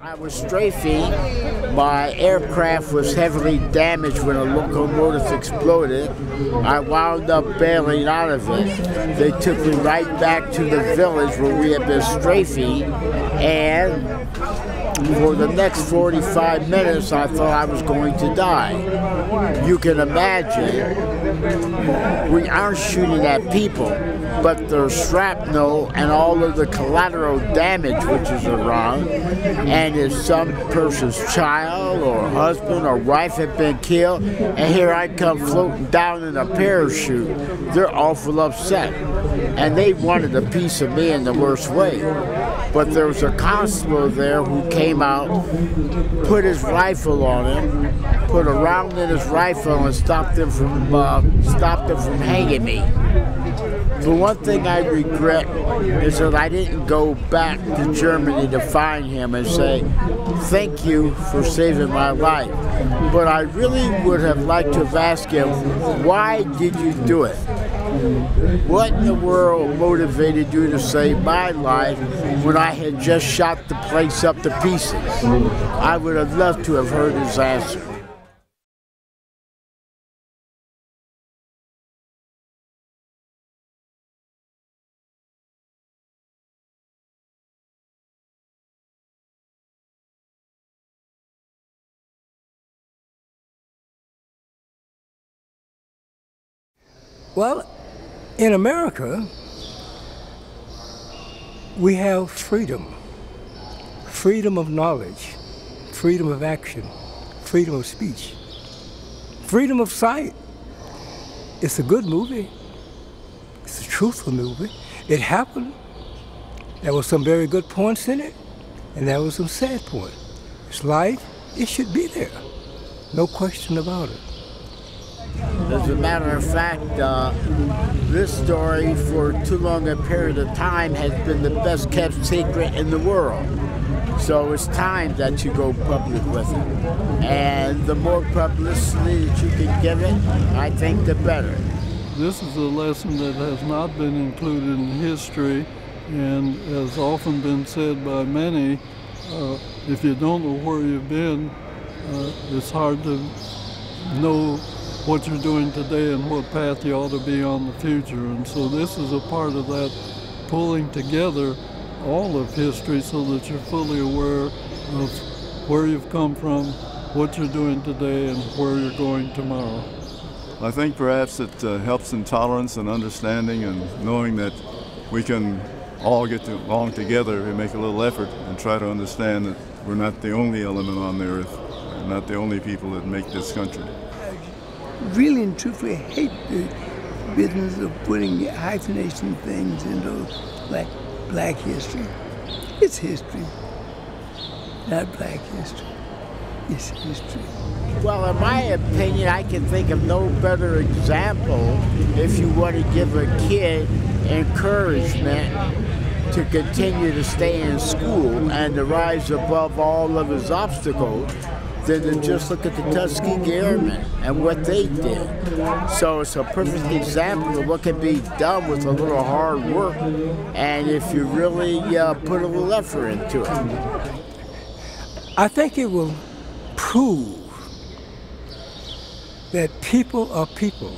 I was strafing. My aircraft was heavily damaged when a locomotive exploded. I wound up bailing out of it. They took me right back to the village where we had been strafing, and for the next 45 minutes, I thought I was going to die. You can imagine, we aren't shooting at people, but there's shrapnel and all of the collateral damage which is around. And if some person's child or husband or wife had been killed, and here I come floating down in a parachute, they're awful upset. And they wanted a piece of me in the worst way. But there was a constable there who came out, put his rifle on him, put a round in his rifle, and stopped him from hanging me. The one thing I regret is that I didn't go back to Germany to find him and say, thank you for saving my life. But I really would have liked to have asked him, why did you do it? What in the world motivated you to save my life when I had just shot the place up to pieces? I would have loved to have heard his answer. Well, in America, we have freedom. Freedom of knowledge, freedom of action, freedom of speech, freedom of sight. It's a good movie. It's a truthful movie. It happened. There were some very good points in it, and there were some sad points. It's life. It should be there. No question about it. As a matter of fact, this story for too long a period of time has been the best kept secret in the world. So it's time that you go public with it. And the more publicity that you can give it, I think the better. This is a lesson that has not been included in history and has often been said by many. If you don't know where you've been, it's hard to know what you're doing today and what path you ought to be on the future. And so this is a part of that, pulling together all of history so that you're fully aware of where you've come from, what you're doing today, and where you're going tomorrow. I think perhaps it helps in tolerance and understanding and knowing that we can all get along together and make a little effort and try to understand that we're not the only element on the earth, and not the only people that make this country. Really and truthfully hate the business of putting hyphenation things into like black history. It's history, not black history. It's history. Well, in my opinion, I can think of no better example if you want to give a kid encouragement to continue to stay in school and to rise above all of his obstacles than to just look at the Tuskegee Airmen and what they did. So it's a perfect example of what can be done with a little hard work and if you really put a little effort into it. I think it will prove that people are people.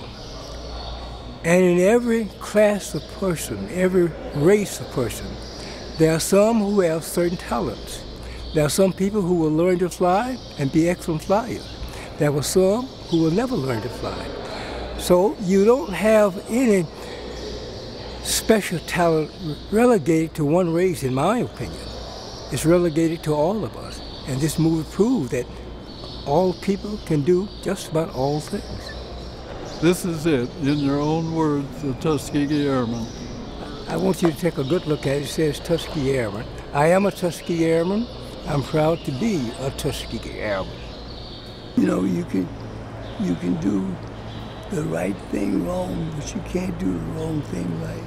And in every class of person, every race of person, there are some who have certain talents. There are some people who will learn to fly and be excellent flyers. There were some who will never learn to fly. So you don't have any special talent relegated to one race, in my opinion. It's relegated to all of us. And this movie proved that all people can do just about all things. This is it, in your own words, the Tuskegee Airmen. I want you to take a good look at it. It says Tuskegee Airmen. I am a Tuskegee Airman. I'm proud to be a Tuskegee Airman. You know, you can do the right thing wrong, but you can't do the wrong thing right.